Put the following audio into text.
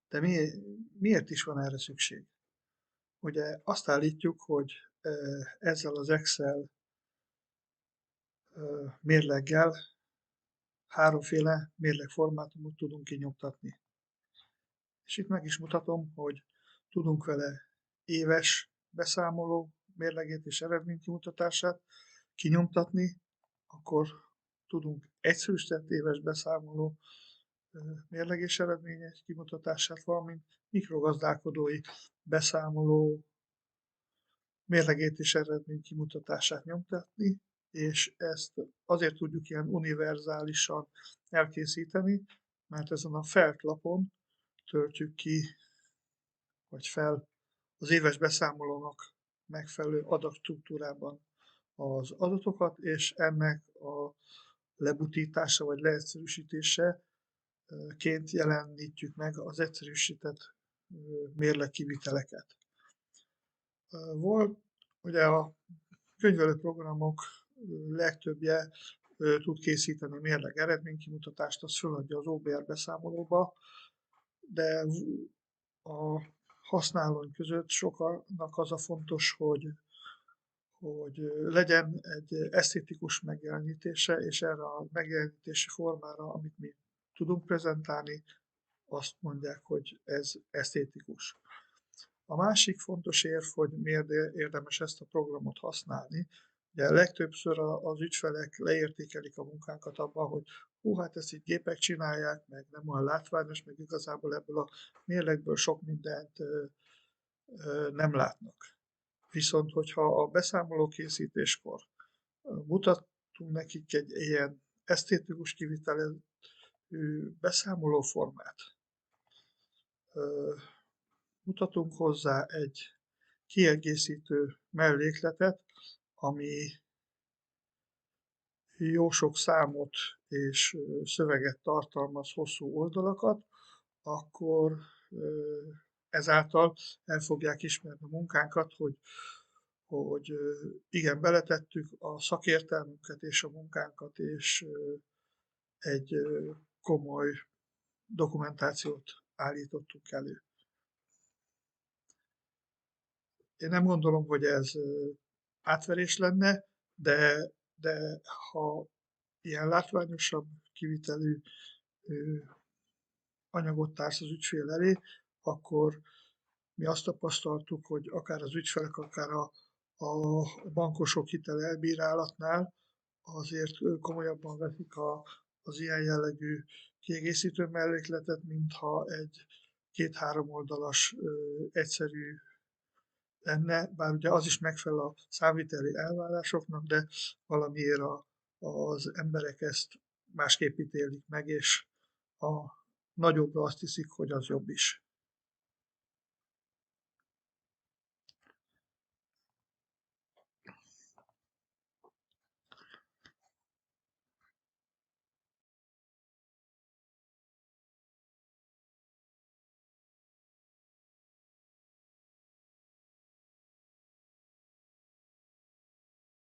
De miért is van erre szükség? Ugye azt állítjuk, hogy ezzel az Excel mérleggel háromféle mérlegformátumot tudunk kinyomtatni. És itt meg is mutatom, hogy tudunk vele éves beszámoló mérlegét és eredménykimutatását kinyomtatni, akkor tudunk egyszerűsített éves beszámoló mérleg és eredményes kimutatását, valamint mikrogazdálkodói beszámoló mérlegét és eredménykimutatását nyomtatni, és ezt azért tudjuk ilyen univerzálisan elkészíteni, mert ezen a feltlapon töltjük ki, vagy fel az éves beszámolónak megfelelő adatstruktúrában az adatokat, és ennek a lebutítása vagy leegyszerűsítése ként jelenítjük meg az egyszerűsített mérlegkiviteleket. Volt ugye a könyvelőprogramok legtöbbje tud készíteni mérleg eredménykimutatást, azt föladja az OBR beszámolóba, de a használóink között sokaknak az a fontos, hogy legyen egy esztétikus megjelenítése, és erre a megjelenítési formára, amit mi tudunk prezentálni, azt mondják, hogy ez esztétikus. A másik fontos érv, hogy miért érdemes ezt a programot használni. Ugye legtöbbször az ügyfelek leértékelik a munkánkat abban, hogy hát ezt így gépek csinálják, meg nem olyan látványos, meg igazából ebből a mérlegből sok mindent nem látnak. Viszont, hogyha a beszámoló készítéskor mutattunk nekik egy ilyen esztétikus kivitelező beszámolóformát, mutatunk hozzá egy kiegészítő mellékletet, ami jó sok számot és szöveget tartalmaz, hosszú oldalakat, akkor ezáltal el fogják ismerni a munkánkat, hogy igen, beletettük a szakértelmünket és a munkánkat, és egy komoly dokumentációt állítottunk elő. Én nem gondolom, hogy ez átverés lenne, de ha ilyen látványosabb kivitelű anyagot társz az ügyfél elé, akkor mi azt tapasztaltuk, hogy akár az ügyfelek, akár a bankosok hitel elbírálatnál azért komolyabban veszik az ilyen jellegű kiegészítő mellékletet, mintha egy két-három oldalas egyszerű lenne, bár ugye az is megfelel a számviteli elvárásoknak, de valamiért az emberek ezt másképp ítélik meg, és a nagyobbra azt hiszik, hogy az jobb is.